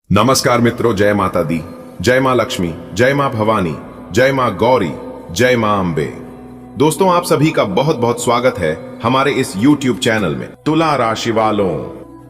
नमस्कार मित्रों, जय माता दी, जय मां लक्ष्मी, जय मां भवानी, जय मां गौरी, जय मां अंबे। दोस्तों, आप सभी का बहुत बहुत स्वागत है हमारे इस YouTube चैनल में। तुला राशि वालों,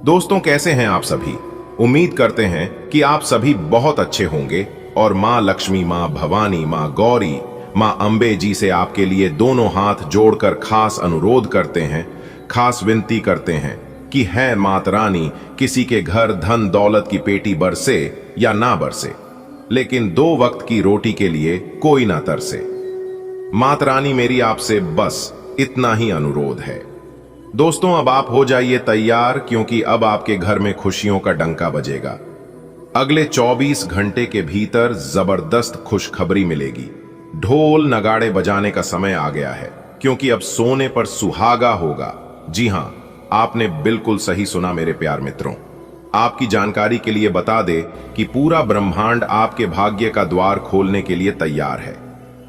दोस्तों कैसे हैं आप सभी? उम्मीद करते हैं कि आप सभी बहुत अच्छे होंगे और मां लक्ष्मी, मां भवानी, मां गौरी, मां अंबे जी से आपके लिए दोनों हाथ जोड़कर खास अनुरोध करते हैं, खास विनती करते हैं कि है माता रानी किसी के घर धन दौलत की पेटी बरसे या ना बरसे, लेकिन 2 वक्त की रोटी के लिए कोई ना तरसे। माता रानी मेरी आपसे बस इतना ही अनुरोध है। दोस्तों, अब आप हो जाइए तैयार, क्योंकि अब आपके घर में खुशियों का डंका बजेगा। अगले 24 घंटे के भीतर जबरदस्त खुशखबरी मिलेगी। ढोल नगाड़े बजाने का समय आ गया है, क्योंकि अब सोने पर सुहागा होगा। जी हां, आपने बिल्कुल सही सुना मेरे प्यार मित्रों। आपकी जानकारी के लिए बता दे कि पूरा ब्रह्मांड आपके भाग्य का द्वार खोलने के लिए तैयार है।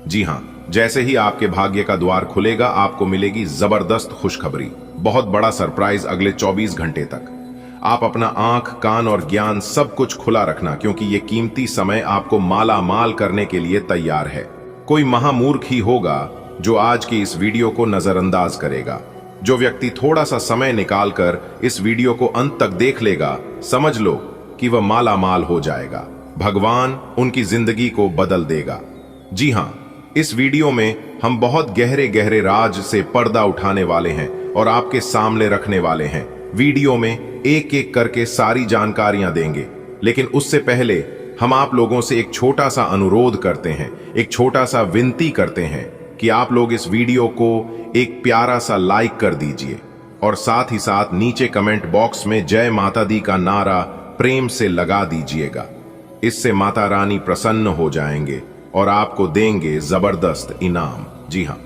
जी हां, जैसे ही आपके भाग्य का द्वार खुलेगा, आपको मिलेगी जबरदस्त खुशखबरी, बहुत बड़ा सरप्राइज अगले 24 घंटे तक। आप अपना आंख, कान और ज्ञान सब कुछ खुला रखना, क्योंकि ये कीमती समय आपको माला माल करने के लिए तैयार है। कोई महामूर्ख ही होगा जो आज की इस वीडियो को नजरअंदाज करेगा। जो व्यक्ति थोड़ा सा समय निकालकर इस वीडियो को अंत तक देख लेगा, समझ लो कि वह माला माल हो जाएगा। भगवान उनकी जिंदगी को बदल देगा। जी हां, इस वीडियो में हम बहुत गहरे गहरे राज से पर्दा उठाने वाले हैं और आपके सामने रखने वाले हैं। वीडियो में एक एक करके सारी जानकारियां देंगे, लेकिन उससे पहले हम आप लोगों से एक छोटा सा अनुरोध करते हैं, एक छोटा सा विनती करते हैं कि आप लोग इस वीडियो को एक प्यारा सा लाइक कर दीजिए और साथ ही साथ नीचे कमेंट बॉक्स में जय माता दी का नारा प्रेम से लगा दीजिएगा। इससे माता रानी प्रसन्न हो जाएंगे और आपको देंगे जबरदस्त इनाम। जी हां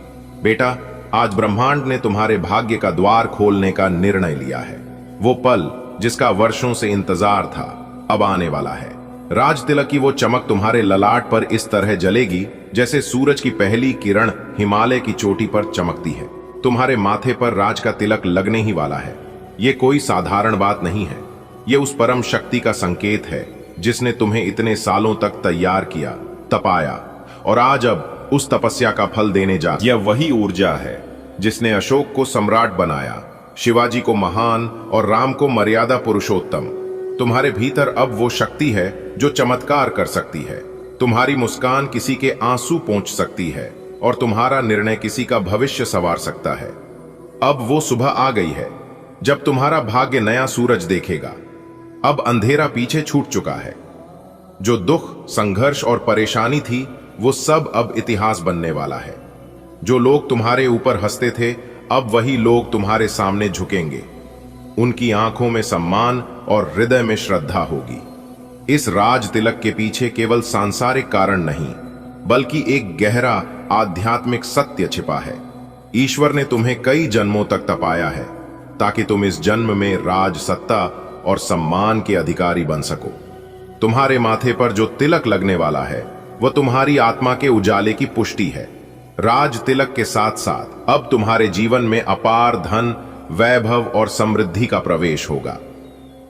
बेटा, आज ब्रह्मांड ने तुम्हारे भाग्य का द्वार खोलने का निर्णय लिया है। वो पल जिसका वर्षों से इंतजार था, अब आने वाला है। राज तिलक की वो चमक तुम्हारे ललाट पर इस तरह जलेगी जैसे सूरज की पहली किरण हिमालय की चोटी पर चमकती है। तुम्हारे माथे पर राज का तिलक लगने ही वाला है। ये कोई साधारण बात नहीं है, ये उस परम शक्ति का संकेत है जिसने तुम्हें इतने सालों तक तैयार किया, तपाया, और आज अब उस तपस्या का फल देने जा। यह वही ऊर्जा है जिसने अशोक को सम्राट बनाया, शिवाजी को महान और राम को मर्यादा पुरुषोत्तम। तुम्हारे भीतर अब वो शक्ति है जो चमत्कार कर सकती है। तुम्हारी मुस्कान किसी के आंसू पोंछ सकती है और तुम्हारा निर्णय किसी का भविष्य संवार सकता है। अब वो सुबह आ गई है जब तुम्हारा भाग्य नया सूरज देखेगा। अब अंधेरा पीछे छूट चुका है। जो दुख, संघर्ष और परेशानी थी, वो सब अब इतिहास बनने वाला है। जो लोग तुम्हारे ऊपर हंसते थे, अब वही लोग तुम्हारे सामने झुकेंगे। उनकी आंखों में सम्मान और हृदय में श्रद्धा होगी। इस राज तिलक के पीछे केवल सांसारिक कारण नहीं, बल्कि एक गहरा आध्यात्मिक सत्य छिपा है। ईश्वर ने तुम्हें कई जन्मों तक तपाया है ताकि तुम इस जन्म में राज, सत्ता और सम्मान के अधिकारी बन सको। तुम्हारे माथे पर जो तिलक लगने वाला है, वह तुम्हारी आत्मा के उजाले की पुष्टि है। राज तिलक के साथ साथ अब तुम्हारे जीवन में अपार धन, वैभव और समृद्धि का प्रवेश होगा।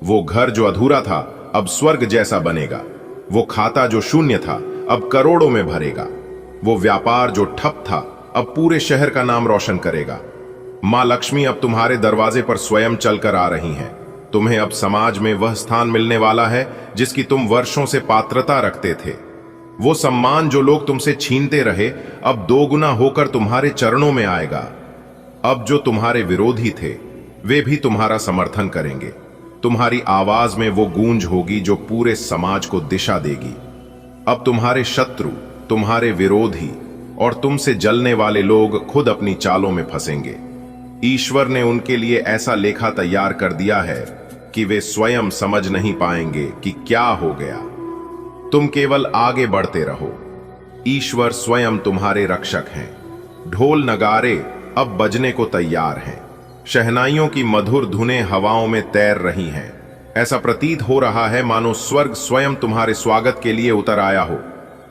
वो घर जो अधूरा था, अब स्वर्ग जैसा बनेगा। वो खाता जो शून्य था, अब करोड़ों में भरेगा। वो व्यापार जो ठप था, अब पूरे शहर का नाम रोशन करेगा। मां लक्ष्मी अब तुम्हारे दरवाजे पर स्वयं चलकर आ रही हैं। तुम्हें अब समाज में वह स्थान मिलने वाला है जिसकी तुम वर्षों से पात्रता रखते थे। वो सम्मान जो लोग तुमसे छीनते रहे, अब 2 गुना होकर तुम्हारे चरणों में आएगा। अब जो तुम्हारे विरोधी थे, वे भी तुम्हारा समर्थन करेंगे। तुम्हारी आवाज में वो गूंज होगी जो पूरे समाज को दिशा देगी। अब तुम्हारे शत्रु, तुम्हारे विरोधी और तुमसे जलने वाले लोग खुद अपनी चालों में फंसेंगे। ईश्वर ने उनके लिए ऐसा लेखा तैयार कर दिया है कि वे स्वयं समझ नहीं पाएंगे कि क्या हो गया। तुम केवल आगे बढ़ते रहो। ईश्वर स्वयं तुम्हारे रक्षक हैं। ढोल नगारे अब बजने को तैयार हैं। शहनाइयों की मधुर धुनें हवाओं में तैर रही हैं। ऐसा प्रतीत हो रहा है मानो स्वर्ग स्वयं तुम्हारे स्वागत के लिए उतर आया हो।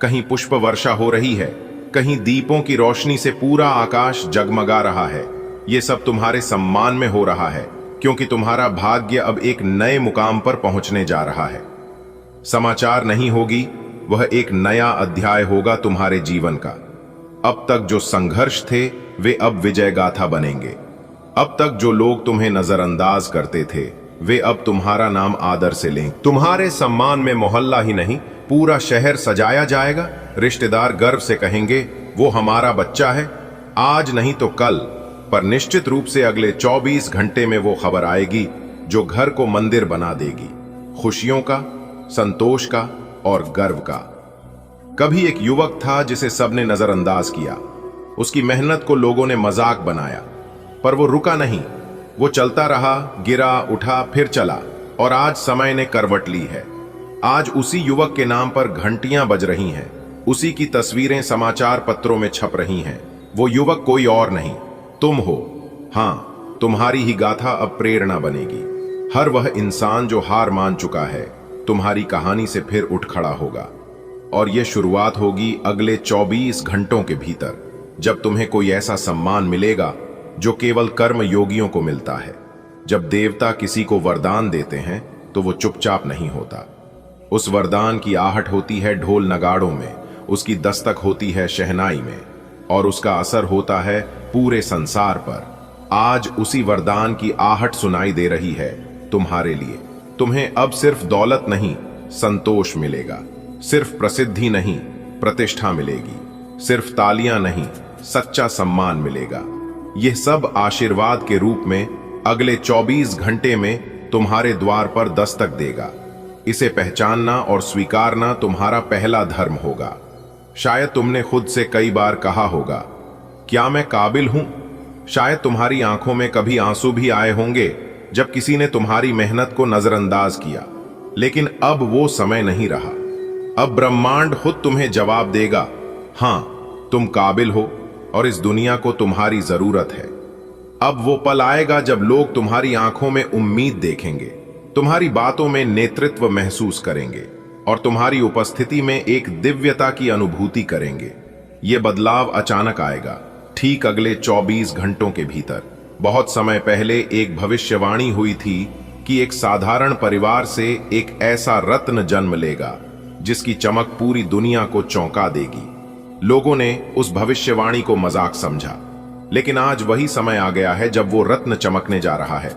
कहीं पुष्प वर्षा हो रही है, कहीं दीपों की रोशनी से पूरा आकाश जगमगा रहा है। ये सब तुम्हारे सम्मान में हो रहा है, क्योंकि तुम्हारा भाग्य अब एक नए मुकाम पर पहुंचने जा रहा है। समाचार नहीं होगी, वह एक नया अध्याय होगा तुम्हारे जीवन का। अब तक जो संघर्ष थे वे अब विजय गाथा बनेंगे। अब तक जो लोग तुम्हें नजरअंदाज करते थे वे अब तुम्हारा नाम आदर से लें। तुम्हारे सम्मान में मोहल्ला ही नहीं पूरा शहर सजाया जाएगा। रिश्तेदार गर्व से कहेंगे वो हमारा बच्चा है। आज नहीं तो कल, पर निश्चित रूप से अगले 24 घंटे में वो खबर आएगी जो घर को मंदिर बना देगी, खुशियों का, संतोष का और गर्व का। कभी एक युवक था जिसे सबने नजरअंदाज किया। उसकी मेहनत को लोगों ने मजाक बनाया, पर वो रुका नहीं। वो चलता रहा, गिरा, उठा, फिर चला, और आज समय ने करवट ली है। आज उसी युवक के नाम पर घंटियां बज रही हैं, उसी की तस्वीरें समाचार पत्रों में छप रही हैं। वो युवक कोई और नहीं, तुम हो। हां, तुम्हारी ही गाथा अब प्रेरणा बनेगी। हर वह इंसान जो हार मान चुका है तुम्हारी कहानी से फिर उठ खड़ा होगा। और यह शुरुआत होगी अगले 24 घंटों के भीतर, जब तुम्हें कोई ऐसा सम्मान मिलेगा जो केवल कर्म योगियों को मिलता है। जब देवता किसी को वरदान देते हैं तो वो चुपचाप नहीं होता। उस वरदान की आहट होती है ढोल नगाड़ों में, उसकी दस्तक होती है शहनाई में, और उसका असर होता है पूरे संसार पर। आज उसी वरदान की आहट सुनाई दे रही है तुम्हारे लिए। तुम्हें अब सिर्फ दौलत नहीं, संतोष मिलेगा। सिर्फ प्रसिद्धि नहीं, प्रतिष्ठा मिलेगी। सिर्फ तालियां नहीं, सच्चा सम्मान मिलेगा। यह सब आशीर्वाद के रूप में अगले 24 घंटे में तुम्हारे द्वार पर दस्तक देगा। इसे पहचानना और स्वीकारना तुम्हारा पहला धर्म होगा। शायद तुमने खुद से कई बार कहा होगा, क्या मैं काबिल हूं? शायद तुम्हारी आंखों में कभी आंसू भी आए होंगे जब किसी ने तुम्हारी मेहनत को नजरअंदाज किया। लेकिन अब वो समय नहीं रहा। अब ब्रह्मांड खुद तुम्हें जवाब देगा, हां, तुम काबिल हो और इस दुनिया को तुम्हारी जरूरत है। अब वो पल आएगा जब लोग तुम्हारी आंखों में उम्मीद देखेंगे, तुम्हारी बातों में नेतृत्व महसूस करेंगे और तुम्हारी उपस्थिति में एक दिव्यता की अनुभूति करेंगे। ये बदलाव अचानक आएगा, ठीक अगले 24 घंटों के भीतर। बहुत समय पहले एक भविष्यवाणी हुई थी कि एक साधारण परिवार से एक ऐसा रत्न जन्म लेगा जिसकी चमक पूरी दुनिया को चौंका देगी। लोगों ने उस भविष्यवाणी को मजाक समझा, लेकिन आज वही समय आ गया है जब वो रत्न चमकने जा रहा है।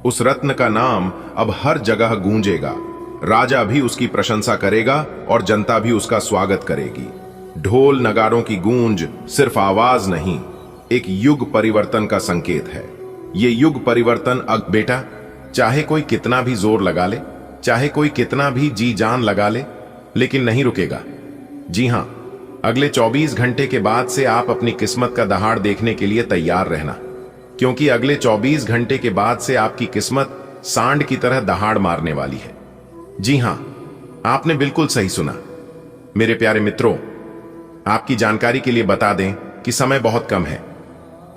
उस रत्न का नाम अब हर जगह गूंजेगा। राजा भी उसकी प्रशंसा करेगा और जनता भी उसका स्वागत करेगी। ढोल नगाड़ों की गूंज सिर्फ आवाज नहीं, एक युग परिवर्तन का संकेत है। ये युग परिवर्तन अब बेटा, चाहे कोई कितना भी जोर लगा ले, चाहे कोई कितना भी जी जान लगा ले, लेकिन नहीं रुकेगा। जी हां, अगले 24 घंटे के बाद से आप अपनी किस्मत का दहाड़ देखने के लिए तैयार रहना, क्योंकि अगले 24 घंटे के बाद से आपकी किस्मत सांड की तरह दहाड़ मारने वाली है। जी हां, आपने बिल्कुल सही सुना। मेरे प्यारे मित्रों, आपकी जानकारी के लिए बता दें कि समय बहुत कम है,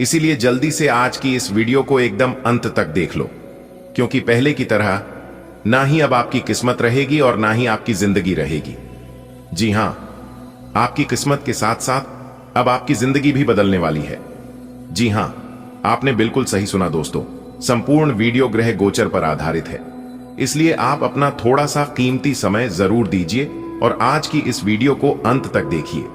इसीलिए जल्दी से आज की इस वीडियो को एकदम अंत तक देख लो, क्योंकि पहले की तरह ना ही अब आपकी किस्मत रहेगी और ना ही आपकी जिंदगी रहेगी। जी हां, आपकी किस्मत के साथ साथ अब आपकी जिंदगी भी बदलने वाली है। जी हां, आपने बिल्कुल सही सुना दोस्तों। संपूर्ण वीडियो ग्रह गोचर पर आधारित है, इसलिए आप अपना थोड़ा सा कीमती समय जरूर दीजिए और आज की इस वीडियो को अंत तक देखिए।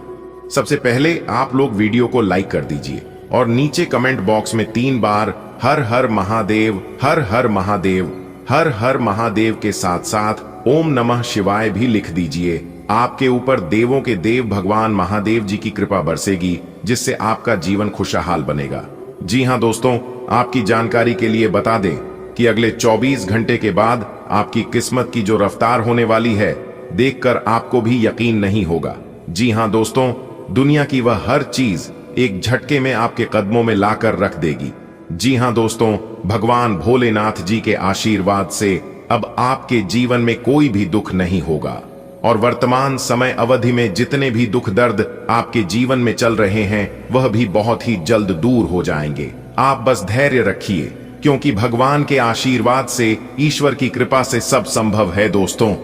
सबसे पहले आप लोग वीडियो को लाइक कर दीजिए और नीचे कमेंट बॉक्स में 3 बार हर हर महादेव, हर हर महादेव, हर हर महादेव के साथ साथ ओम नमः शिवाय भी लिख दीजिए। आपके ऊपर देवों के देव भगवान महादेव जी की कृपा बरसेगी, जिससे आपका जीवन खुशहाल बनेगा। जी हां दोस्तों, आपकी जानकारी के लिए बता दें कि अगले 24 घंटे के बाद आपकी किस्मत की जो रफ्तार होने वाली है, देखकर आपको भी यकीन नहीं होगा। जी हां दोस्तों, दुनिया की वह हर चीज एक झटके में आपके कदमों में लाकर रख देगी। जी हां दोस्तों, भगवान भोलेनाथ जी के आशीर्वाद से अब आपके जीवन में कोई भी दुख नहीं होगा और वर्तमान समय अवधि में जितने भी दुख दर्द आपके जीवन में चल रहे हैं वह भी बहुत ही जल्द दूर हो जाएंगे। आप बस धैर्य रखिए, क्योंकि भगवान के आशीर्वाद से, ईश्वर की कृपा से सब संभव है दोस्तों।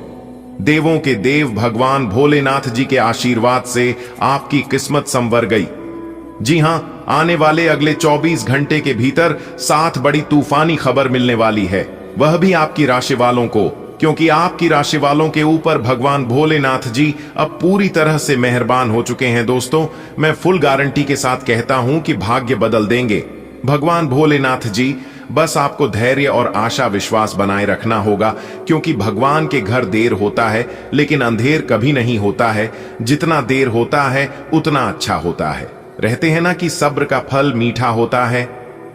देवों के देव भगवान भोलेनाथ जी के आशीर्वाद से आपकी किस्मत संवर गई। जी हां, आने वाले अगले 24 घंटे के भीतर 7 बड़ी तूफानी खबर मिलने वाली है, वह भी आपकी राशि वालों को। क्योंकि आपकी राशि वालों के ऊपर भगवान भोलेनाथ जी अब पूरी तरह से मेहरबान हो चुके हैं। दोस्तों, मैं फुल गारंटी के साथ कहता हूं कि भाग्य बदल देंगे भगवान भोलेनाथ जी। बस आपको धैर्य और आशा विश्वास बनाए रखना होगा, क्योंकि भगवान के घर देर होता है लेकिन अंधेर कभी नहीं होता है। जितना देर होता है उतना अच्छा होता है। रहते हैं ना कि सब्र का फल मीठा होता है।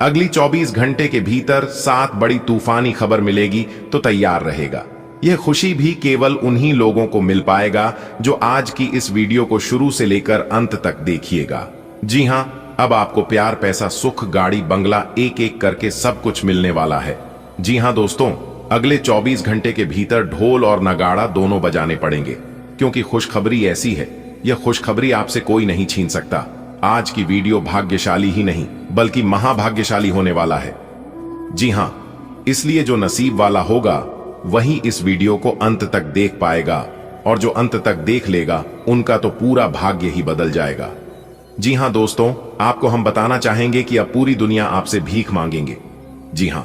अगली 24 घंटे के भीतर 7 बड़ी तूफानी खबर मिलेगी तो तैयार रहेगा। यह खुशी भी केवल उन्हीं लोगों को मिल पाएगा जो आज की इस वीडियो को शुरू से लेकर अंत तक देखिएगा। जी हां, अब आपको प्यार, पैसा, सुख, गाड़ी, बंगला एक एक करके सब कुछ मिलने वाला है। जी हां दोस्तों, अगले 24 घंटे के भीतर ढोल और नगाड़ा दोनों बजाने पड़ेंगे, क्योंकि खुशखबरी ऐसी है, यह खुशखबरी आपसे कोई नहीं छीन सकता। आज की वीडियो भाग्यशाली ही नहीं बल्कि महाभाग्यशाली होने वाला है। जी हां, इसलिए जो नसीब वाला होगा वही इस वीडियो को अंत तक देख पाएगा, और जो अंत तक देख लेगा उनका तो पूरा भाग्य ही बदल जाएगा। जी हां दोस्तों, आपको हम बताना चाहेंगे कि अब पूरी दुनिया आपसे भीख मांगेंगे। जी हां,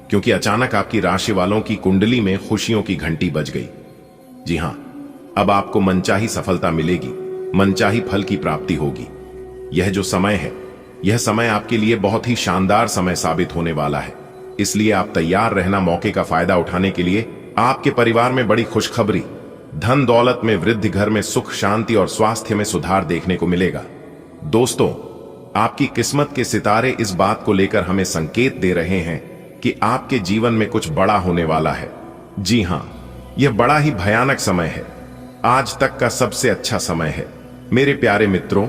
क्योंकि अचानक आपकी राशि वालों की कुंडली में खुशियों की घंटी बज गई। जी हां, अब आपको मनचाही सफलता मिलेगी, मनचाही फल की प्राप्ति होगी। यह जो समय है, यह समय आपके लिए बहुत ही शानदार समय साबित होने वाला है। इसलिए आप तैयार रहना मौके का फायदा उठाने के लिए। आपके परिवार में बड़ी खुशखबरी, धन दौलत में वृद्धि, घर में सुख शांति और स्वास्थ्य में सुधार देखने को मिलेगा। दोस्तों, आपकी किस्मत के सितारे इस बात को लेकर हमें संकेत दे रहे हैं कि आपके जीवन में कुछ बड़ा होने वाला है। जी हां, यह बड़ा ही भयानक समय है, आज तक का सबसे अच्छा समय है। मेरे प्यारे मित्रों,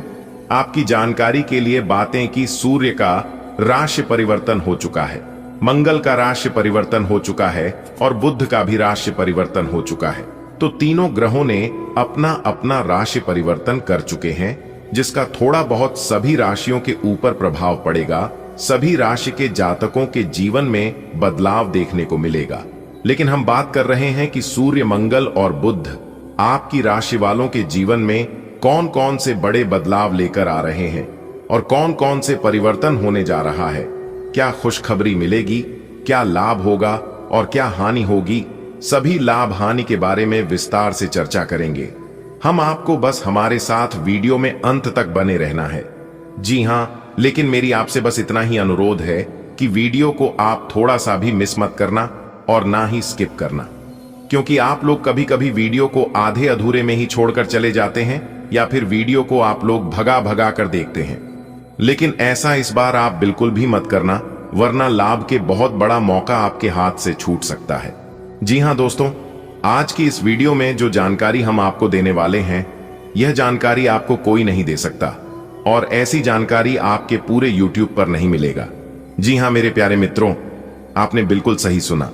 आपकी जानकारी के लिए बातें कि सूर्य का राशि परिवर्तन हो चुका है, मंगल का राशि परिवर्तन हो चुका है और बुध का भी राशि परिवर्तन हो चुका है। तो तीनों ग्रहों ने अपना अपना राशि परिवर्तन कर चुके हैं, जिसका थोड़ा बहुत सभी राशियों के ऊपर प्रभाव पड़ेगा। सभी राशि के जातकों के जीवन में बदलाव देखने को मिलेगा। लेकिन हम बात कर रहे हैं कि सूर्य, मंगल और बुध आपकी राशि वालों के जीवन में कौन कौन से बड़े बदलाव लेकर आ रहे हैं और कौन कौन से परिवर्तन होने जा रहा है। क्या खुशखबरी मिलेगी, क्या लाभ होगा और क्या हानि होगी, सभी लाभ हानि के बारे में विस्तार से चर्चा करेंगे। हम आपको बस हमारे साथ वीडियो में अंत तक बने रहना है। जी हां, लेकिन मेरी आपसे बस इतना ही अनुरोध है कि वीडियो को आप थोड़ा सा भी मिस मत करना और ना ही स्किप करना, क्योंकि आप लोग कभी कभी वीडियो को आधे अधूरे में ही छोड़कर चले जाते हैं, या फिर वीडियो को आप लोग भगा भगा कर देखते हैं। लेकिन ऐसा इस बार आप बिल्कुल भी मत करना, वरना लाभ के बहुत बड़ा मौका आपके हाथ से छूट सकता है। जी हां दोस्तों, आज की इस वीडियो में जो जानकारी हम आपको देने वाले हैं, यह जानकारी आपको कोई नहीं दे सकता, और ऐसी जानकारी आपके पूरे YouTube पर नहीं मिलेगा। जी हां मेरे प्यारे मित्रों, आपने बिल्कुल सही सुना।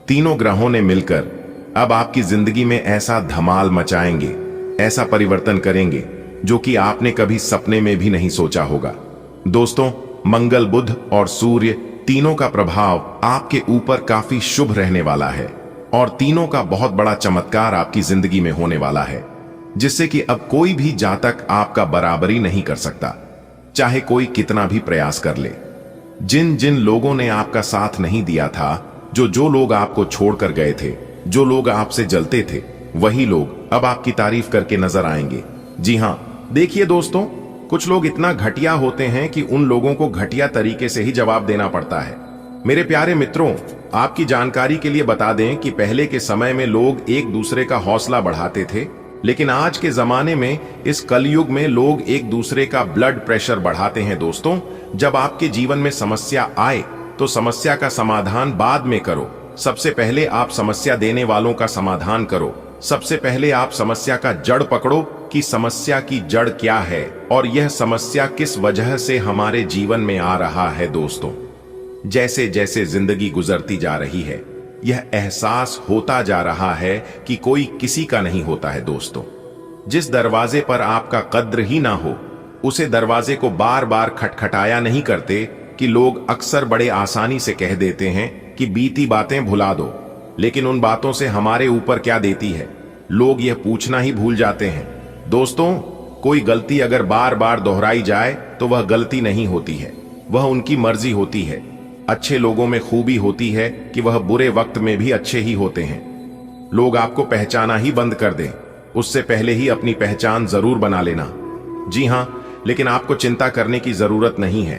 तीनों ग्रहों ने मिलकर अब आपकी जिंदगी में ऐसा धमाल मचाएंगे, ऐसा परिवर्तन करेंगे जो कि आपने कभी सपने में भी नहीं सोचा होगा। दोस्तों, मंगल, बुध और सूर्य तीनों का प्रभाव आपके ऊपर काफी शुभ रहने वाला है, और तीनों का बहुत बड़ा चमत्कार आपकी जिंदगी में होने वाला है, जिससे कि अब कोई भी जातक आपका बराबरी नहीं कर सकता, चाहे कोई कितना भी प्रयास कर ले। जिन जिन लोगों ने आपका साथ नहीं दिया था, जो लोग आपको छोड़कर गए थे, जो लोग आपसे जलते थे, वही लोग अब आपकी तारीफ करके नजर आएंगे। जी हां, देखिए दोस्तों, कुछ लोग इतना घटिया होते हैं कि उन लोगों को घटिया तरीके से ही जवाब देना पड़ता है। मेरे प्यारे मित्रों, आपकी जानकारी के लिए बता दें कि पहले के समय में लोग एक दूसरे का हौसला बढ़ाते थे, लेकिन आज के जमाने में, इस कलयुग में, लोग एक दूसरे का ब्लड प्रेशर बढ़ाते हैं। दोस्तों, जब आपके जीवन में समस्या आए तो समस्या का समाधान बाद में करो, सबसे पहले आप समस्या देने वालों का समाधान करो। सबसे पहले आप समस्या का जड़ पकड़ो कि समस्या की जड़ क्या है और यह समस्या किस वजह से हमारे जीवन में आ रहा है। दोस्तों, जैसे जैसे जिंदगी गुजरती जा रही है, यह एहसास होता जा रहा है कि कोई किसी का नहीं होता है। दोस्तों, जिस दरवाजे पर आपका कद्र ही ना हो, उसे दरवाजे को बार बार खटखटाया नहीं करते कि लोग अक्सर बड़े आसानी से कह देते हैं कि बीती बातें भुला दो, लेकिन उन बातों से हमारे ऊपर क्या देती है, लोग यह पूछना ही भूल जाते हैं। दोस्तों, कोई गलती अगर बार बार दोहराई जाए तो वह गलती नहीं होती है, वह उनकी मर्जी होती है। अच्छे लोगों में खूबी होती है कि वह बुरे वक्त में भी अच्छे ही होते हैं। लोग आपको पहचाना ही बंद कर दें, उससे पहले ही अपनी पहचान जरूर बना लेना। जी हां, लेकिन आपको चिंता करने की जरूरत नहीं है।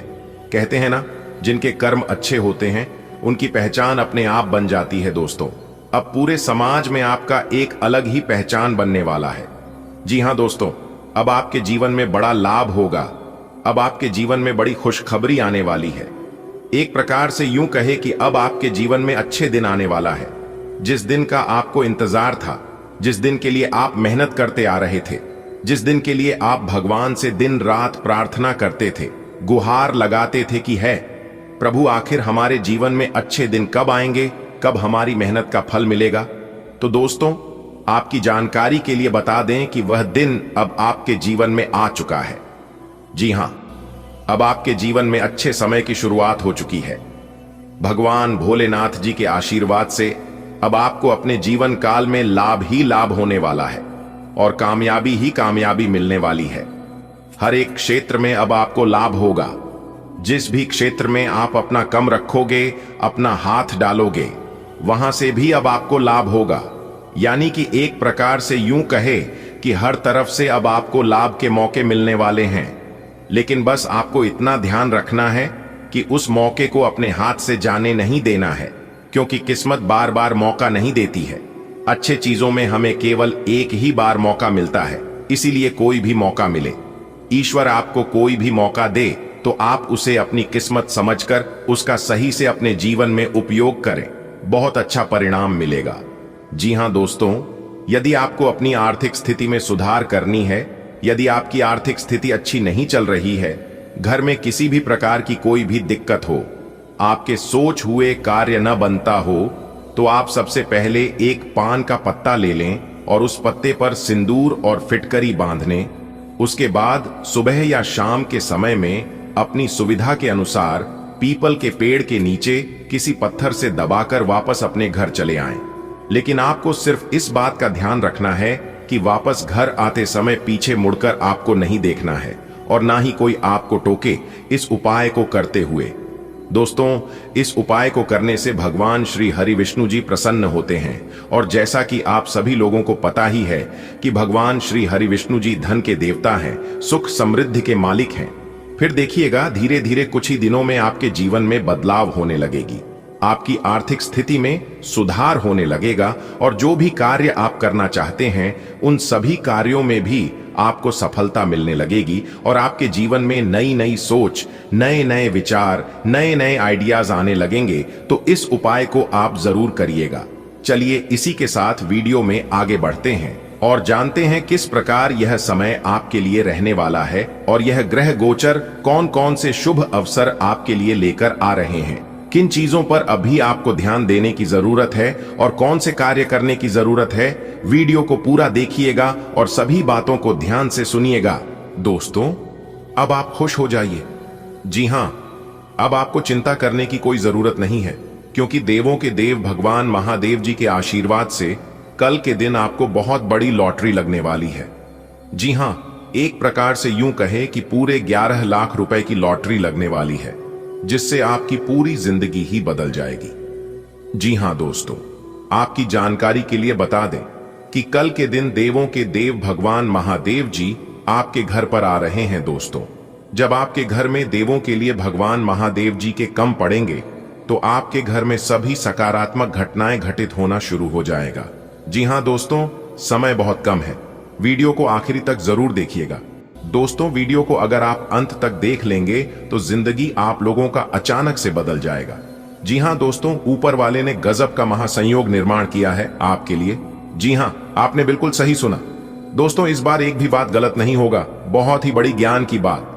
कहते हैं ना, जिनके कर्म अच्छे होते हैं उनकी पहचान अपने आप बन जाती है। दोस्तों, अब पूरे समाज में आपका एक अलग ही पहचान बनने वाला है। जी हां दोस्तों, अब आपके जीवन में बड़ा लाभ होगा। अब आपके जीवन में बड़ी खुशखबरी आने वाली है। एक प्रकार से यूं कहे कि अब आपके जीवन में अच्छे दिन आने वाला है। जिस दिन का आपको इंतजार था, जिस दिन के लिए आप मेहनत करते आ रहे थे, जिस दिन के लिए आप भगवान से दिन रात प्रार्थना करते थे, गुहार लगाते थे कि है प्रभु, आखिर हमारे जीवन में अच्छे दिन कब आएंगे, कब हमारी मेहनत का फल मिलेगा। तो दोस्तों, आपकी जानकारी के लिए बता दें कि वह दिन अब आपके जीवन में आ चुका है। जी हां, अब आपके जीवन में अच्छे समय की शुरुआत हो चुकी है। भगवान भोलेनाथ जी के आशीर्वाद से अब आपको अपने जीवन काल में लाभ ही लाभ होने वाला है और कामयाबी ही कामयाबी मिलने वाली है। हर एक क्षेत्र में अब आपको लाभ होगा। जिस भी क्षेत्र में आप अपना कम रखोगे, अपना हाथ डालोगे, वहां से भी अब आपको लाभ होगा। यानी कि एक प्रकार से यूं कहे कि हर तरफ से अब आपको लाभ के मौके मिलने वाले हैं। लेकिन बस आपको इतना ध्यान रखना है कि उस मौके को अपने हाथ से जाने नहीं देना है, क्योंकि किस्मत बार बार मौका नहीं देती है। अच्छे चीजों में हमें केवल एक ही बार मौका मिलता है, इसीलिए कोई भी मौका मिले, ईश्वर आपको कोई भी मौका दे तो आप उसे अपनी किस्मत समझकर उसका सही से अपने जीवन में उपयोग करें, बहुत अच्छा परिणाम मिलेगा। जी हां दोस्तों, यदि आपको अपनी आर्थिक स्थिति में सुधार करनी है, यदि आपकी आर्थिक स्थिति अच्छी नहीं चल रही है, घर में किसी भी प्रकार की कोई भी दिक्कत हो, आपके सोच हुए कार्य न बनता हो, तो आप सबसे पहले एक पान का पत्ता ले लें और उस पत्ते पर सिंदूर और फिटकरी बांध लें। उसके बाद सुबह या शाम के समय में अपनी सुविधा के अनुसार पीपल के पेड़ के नीचे किसी पत्थर से दबाकर वापस अपने घर चले आएं। लेकिन आपको सिर्फ इस बात का ध्यान रखना है कि वापस घर आते समय पीछे मुड़कर आपको नहीं देखना है और ना ही कोई आपको टोके इस उपाय को करते हुए। दोस्तों, इस उपाय को करने से भगवान श्री हरि विष्णु जी प्रसन्न होते हैं और जैसा कि आप सभी लोगों को पता ही है कि भगवान श्री हरि विष्णु जी धन के देवता हैं, सुख समृद्धि के मालिक हैं। फिर देखिएगा, धीरे धीरे कुछ ही दिनों में आपके जीवन में बदलाव होने लगेगी, आपकी आर्थिक स्थिति में सुधार होने लगेगा और जो भी कार्य आप करना चाहते हैं उन सभी कार्यों में भी आपको सफलता मिलने लगेगी और आपके जीवन में नई नई सोच, नए नए विचार, नए नए आइडियाज आने लगेंगे। तो इस उपाय को आप जरूर करिएगा। चलिए इसी के साथ वीडियो में आगे बढ़ते हैं और जानते हैं किस प्रकार यह समय आपके लिए रहने वाला है और यह ग्रह गोचर कौन कौन से शुभ अवसर आपके लिए लेकर आ रहे हैं, किन चीजों पर अभी आपको ध्यान देने की जरूरत है और कौन से कार्य करने की जरूरत है। वीडियो को पूरा देखिएगा और सभी बातों को ध्यान से सुनिएगा। दोस्तों, अब आप खुश हो जाइए। जी हां, अब आपको चिंता करने की कोई जरूरत नहीं है, क्योंकि देवों के देव भगवान महादेव जी के आशीर्वाद से कल के दिन आपको बहुत बड़ी लॉटरी लगने वाली है। जी हां, एक प्रकार से यूं कहे कि पूरे 11 लाख रुपए की लॉटरी लगने वाली है, जिससे आपकी पूरी जिंदगी ही बदल जाएगी। जी हां दोस्तों, आपकी जानकारी के लिए बता दें कि कल के दिन देवों के देव भगवान महादेव जी आपके घर पर आ रहे हैं। दोस्तों, जब आपके घर में देवों के लिए भगवान महादेव जी के कम पड़ेंगे तो आपके घर में सभी सकारात्मक घटनाएं घटित होना शुरू हो जाएगा। जी हां दोस्तों, समय बहुत कम है, वीडियो को आखिरी तक जरूर देखिएगा। दोस्तों, वीडियो को अगर आप अंत तक देख लेंगे तो जिंदगी आप लोगों का अचानक से बदल जाएगा। जी हां दोस्तों, ऊपर वाले ने गजब का महासंयोग निर्माण किया है आपके लिए। जी हां, आपने बिल्कुल सही सुना। दोस्तों, इस बार एक भी बात गलत नहीं होगा, बहुत ही बड़ी ज्ञान की बात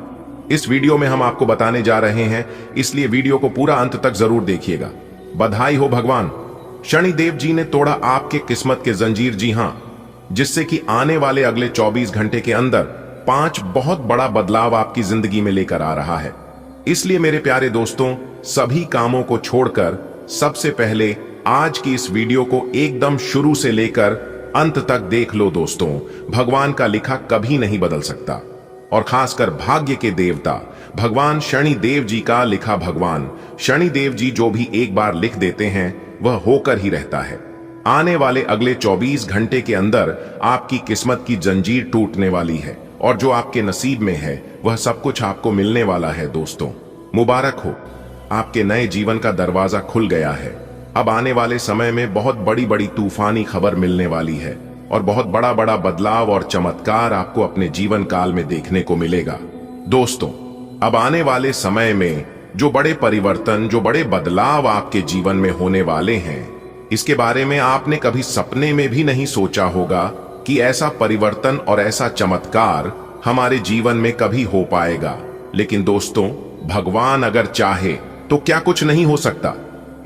इस वीडियो में हम आपको बताने जा रहे हैं, इसलिए वीडियो को पूरा अंत तक जरूर देखिएगा। बधाई हो, भगवान शनिदेव जी ने तोड़ा आपके किस्मत के जंजीर। जी हां, जिससे कि आने वाले अगले 24 घंटे के अंदर 5 बहुत बड़ा बदलाव आपकी जिंदगी में लेकर आ रहा है। इसलिए मेरे प्यारे दोस्तों, सभी कामों को छोड़कर सबसे पहले आज की इस वीडियो को एकदम शुरू से लेकर अंत तक देख लो। दोस्तों, भगवान का लिखा कभी नहीं बदल सकता और खासकर भाग्य के देवता भगवान शनिदेव जी का लिखा, भगवान शनिदेव जी जो भी एक बार लिख देते हैं वह होकर ही रहता है। आने वाले अगले 24 घंटे के अंदर आपकी किस्मत की जंजीर टूटने वाली है और जो आपके नसीब में है वह सब कुछ आपको मिलने वाला है। दोस्तों, मुबारक हो, आपके नए जीवन का दरवाजा खुल गया है। अब आने वाले समय में बहुत बड़ी बड़ी तूफानी खबर मिलने वाली है और बहुत बड़ा बड़ा बदलाव और चमत्कार आपको अपने जीवन काल में देखने को मिलेगा। दोस्तों, अब आने वाले समय में जो बड़े परिवर्तन, जो बड़े बदलाव आपके जीवन में होने वाले हैं, इसके बारे में आपने कभी सपने में भी नहीं सोचा होगा कि ऐसा परिवर्तन और ऐसा चमत्कार हमारे जीवन में कभी हो पाएगा। लेकिन दोस्तों, भगवान अगर चाहे तो क्या कुछ नहीं हो सकता।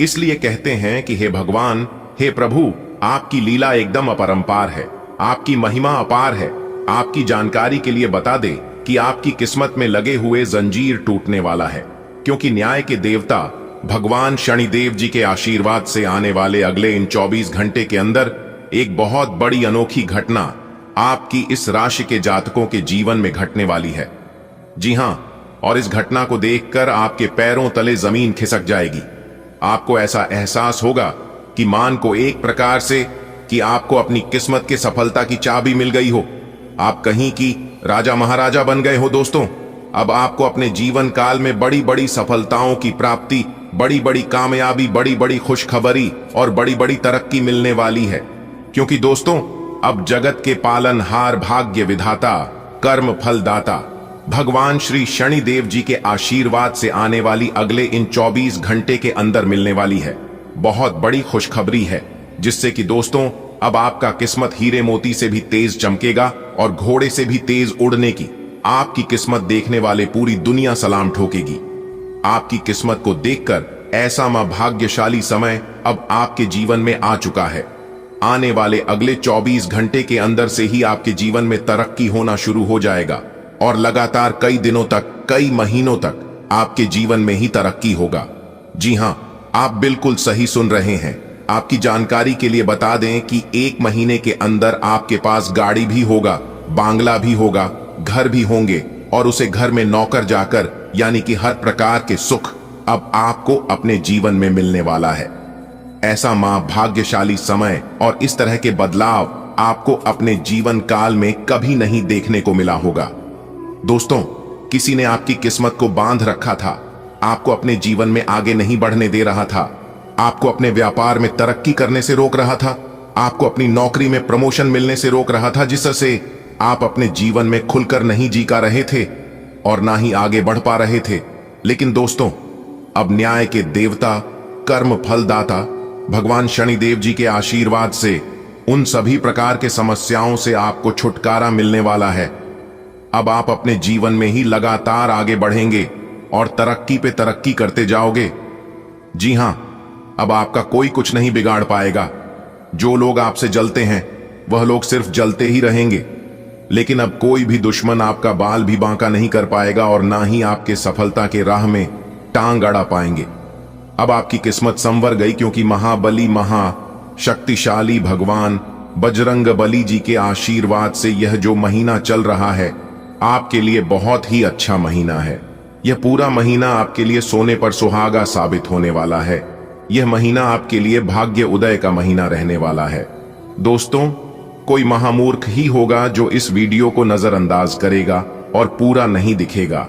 इसलिए कहते हैं कि हे भगवान, हे प्रभु, आपकी लीला एकदम अपरंपार है, आपकी महिमा अपार है। आपकी जानकारी के लिए बता दे कि आपकी किस्मत में लगे हुए जंजीर टूटने वाला है, क्योंकि न्याय के देवता भगवान शनिदेव जी के आशीर्वाद से आने वाले अगले इन 24 घंटे के अंदर एक बहुत बड़ी अनोखी घटना आपकी इस राशि के जातकों के जीवन में घटने वाली है। जी हां, और इस घटना को देखकर आपके पैरों तले जमीन खिसक जाएगी। आपको ऐसा एहसास होगा कि मान को एक प्रकार से कि आपको अपनी किस्मत के सफलता की चाबी मिल गई हो। आप कहीं की राजा महाराजा बन गए हो। दोस्तों, अब आपको अपने जीवन काल में बड़ी बड़ी सफलताओं की प्राप्ति, बड़ी बड़ी कामयाबी, बड़ी बड़ी खुशखबरी और बड़ी बड़ी तरक्की मिलने वाली है। क्योंकि दोस्तों, अब जगत के पालनहार, भाग्य विधाता, कर्म फलदाता भगवान श्री शनिदेव जी के आशीर्वाद से आने वाली अगले इन 24 घंटे के अंदर मिलने वाली है बहुत बड़ी खुशखबरी है, जिससे कि दोस्तों अब आपका किस्मत हीरे मोती से भी तेज चमकेगा और घोड़े से भी तेज उड़ने की आपकी किस्मत देखने वाले पूरी दुनिया सलाम ठोकेगी। आपकी किस्मत को देखकर ऐसा भाग्यशाली समय अब आपके जीवन में आ चुका है। आने वाले अगले 24 घंटे के अंदर से ही आपके जीवन में तरक्की होना शुरू हो जाएगा और लगातार कई दिनों तक, कई महीनों तक आपके जीवन में ही तरक्की होगा। जी हां, आप बिल्कुल सही सुन रहे हैं। आपकी जानकारी के लिए बता दें कि 1 महीने के अंदर आपके पास गाड़ी भी होगा, बांग्ला भी होगा, घर भी होंगे और उसे घर में नौकर जाकर, यानी कि हर प्रकार के सुख अब आपको अपने जीवन में मिलने वाला है। ऐसा भाग्यशाली समय और इस तरह के बदलाव आपको अपने जीवन काल में कभी नहीं देखने को मिला होगा। दोस्तों, किसी ने आपकी किस्मत को बांध रखा था, आपको अपने जीवन में आगे नहीं बढ़ने दे रहा था, आपको अपने व्यापार में तरक्की करने से रोक रहा था, आपको अपनी नौकरी में प्रमोशन मिलने से रोक रहा था, जिससे आप अपने जीवन में खुलकर नहीं जी का रहे थे और ना ही आगे बढ़ पा रहे थे। लेकिन दोस्तों, अब न्याय के देवता, कर्म फलदाता भगवान शनिदेव जी के आशीर्वाद से उन सभी प्रकार के समस्याओं से आपको छुटकारा मिलने वाला है। अब आप अपने जीवन में ही लगातार आगे बढ़ेंगे और तरक्की पे तरक्की करते जाओगे। जी हां, अब आपका कोई कुछ नहीं बिगाड़ पाएगा। जो लोग आपसे जलते हैं वह लोग सिर्फ जलते ही रहेंगे, लेकिन अब कोई भी दुश्मन आपका बाल भी बांका नहीं कर पाएगा और ना ही आपके सफलता के राह में टांग अड़ा पाएंगे। अब आपकी किस्मत संवर गई, क्योंकि महाबली, महाशक्तिशाली भगवान बजरंग बली जी के आशीर्वाद से यह जो महीना चल रहा है आपके लिए बहुत ही अच्छा महीना है। यह पूरा महीना आपके लिए सोने पर सुहागा साबित होने वाला है। यह महीना आपके लिए भाग्य उदय का महीना रहने वाला है। दोस्तों, कोई महामूर्ख ही होगा जो इस वीडियो को नजरअंदाज करेगा और पूरा नहीं दिखेगा,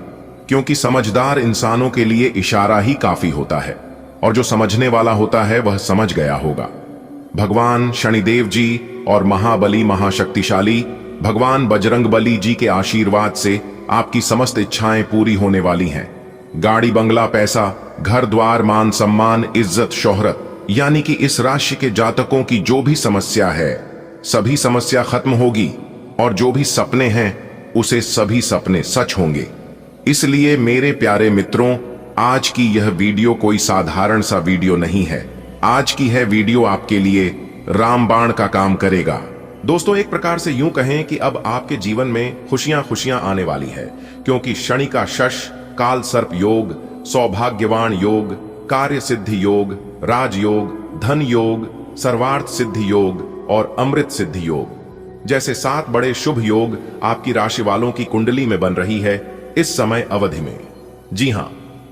क्योंकि समझदार इंसानों के लिए इशारा ही काफी होता है और जो समझने वाला होता है वह समझ गया होगा। भगवान शनिदेव जी और महाबली, महाशक्तिशाली भगवान बजरंग बली जी के आशीर्वाद से आपकी समस्त इच्छाएं पूरी होने वाली हैं। गाड़ी, बंगला, पैसा, घर द्वार, मान सम्मान, इज्जत, शोहरत, यानी कि इस राशि के जातकों की जो भी समस्या है सभी समस्या खत्म होगी और जो भी सपने हैं उसे सभी सपने सच होंगे। इसलिए मेरे प्यारे मित्रों, आज की यह वीडियो कोई साधारण सा वीडियो नहीं है। आज की है वीडियो आपके लिए रामबाण का काम करेगा। दोस्तों, एक प्रकार से यूं कहें कि अब आपके जीवन में खुशियां खुशियां आने वाली है, क्योंकि शनि का शश, काल सर्प योग, सौभाग्यवान योग, कार्य सिद्धि योग, राजयोग, धन योग, सर्वार्थ सिद्धि योग और अमृत सिद्धि योग जैसे 7 बड़े शुभ योग आपकी राशि वालों की कुंडली में बन रही है इस समय अवधि में। जी हां,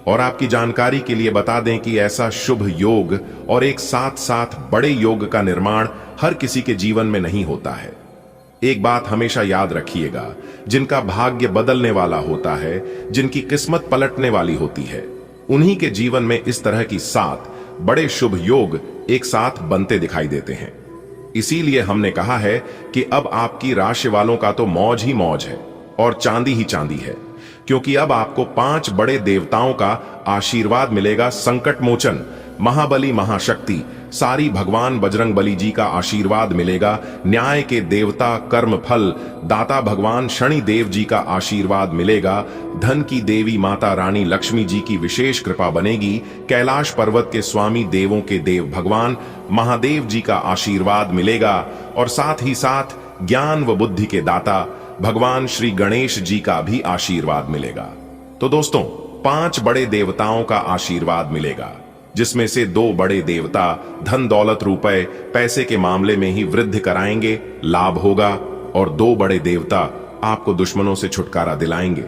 और आपकी जानकारी के लिए बता दें कि ऐसा शुभ योग और एक साथ साथ बड़े योग का निर्माण हर किसी के जीवन में नहीं होता है। एक बात हमेशा याद रखिएगा, जिनका भाग्य बदलने वाला होता है, जिनकी किस्मत पलटने वाली होती है, उन्हीं के जीवन में इस तरह की 7 बड़े शुभ योग एक साथ बनते दिखाई देते हैं। इसीलिए हमने कहा है कि अब आपकी राशि वालों का तो मौज ही मौज है और चांदी ही चांदी है, क्योंकि अब आपको 5 बड़े देवताओं का आशीर्वाद मिलेगा। संकट मोचन महाबली महाशक्ति सारी भगवान बजरंगबली जी का आशीर्वाद मिलेगा। न्याय के देवता कर्म फल दाता भगवान शनि देव जी का आशीर्वाद मिलेगा। धन की देवी माता रानी लक्ष्मी जी की विशेष कृपा बनेगी। कैलाश पर्वत के स्वामी देवों के देव भगवान महादेव जी का आशीर्वाद मिलेगा और साथ ही साथ ज्ञान व बुद्धि के दाता भगवान श्री गणेश जी का भी आशीर्वाद मिलेगा। तो दोस्तों, 5 बड़े देवताओं का आशीर्वाद मिलेगा, जिसमें से 2 बड़े देवता धन दौलत रुपए पैसे के मामले में ही वृद्धि कराएंगे, लाभ होगा, और 2 बड़े देवता आपको दुश्मनों से छुटकारा दिलाएंगे।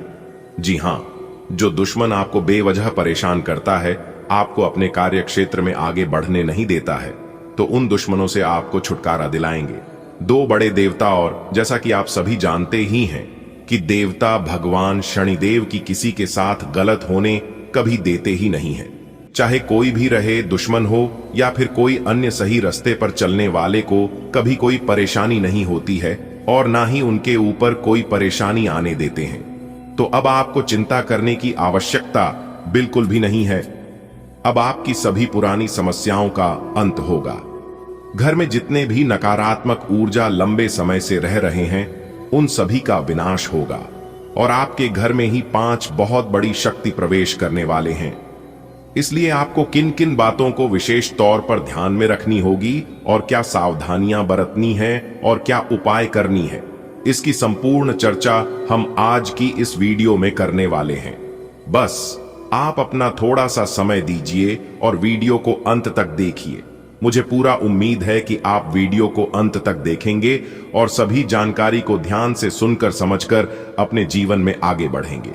जी हां, जो दुश्मन आपको बेवजह परेशान करता है, आपको अपने कार्य क्षेत्र में आगे बढ़ने नहीं देता है, तो उन दुश्मनों से आपको छुटकारा दिलाएंगे 2 बड़े देवता। और जैसा कि आप सभी जानते ही हैं कि देवता भगवान शनिदेव की किसी के साथ गलत होने कभी देते ही नहीं है। चाहे कोई भी रहे, दुश्मन हो या फिर कोई अन्य सही रास्ते पर चलने वाले को कभी कोई परेशानी नहीं होती है और ना ही उनके ऊपर कोई परेशानी आने देते हैं। तो अब आपको चिंता करने की आवश्यकता बिल्कुल भी नहीं है। अब आपकी सभी पुरानी समस्याओं का अंत होगा। घर में जितने भी नकारात्मक ऊर्जा लंबे समय से रह रहे हैं, उन सभी का विनाश होगा और आपके घर में ही 5 बहुत बड़ी शक्ति प्रवेश करने वाले हैं। इसलिए आपको किन किन बातों को विशेष तौर पर ध्यान में रखनी होगी और क्या सावधानियां बरतनी है और क्या उपाय करनी है, इसकी संपूर्ण चर्चा हम आज की इस वीडियो में करने वाले हैं। बस आप अपना थोड़ा सा समय दीजिए और वीडियो को अंत तक देखिए। मुझे पूरा उम्मीद है कि आप वीडियो को अंत तक देखेंगे और सभी जानकारी को ध्यान से सुनकर समझकर अपने जीवन में आगे बढ़ेंगे।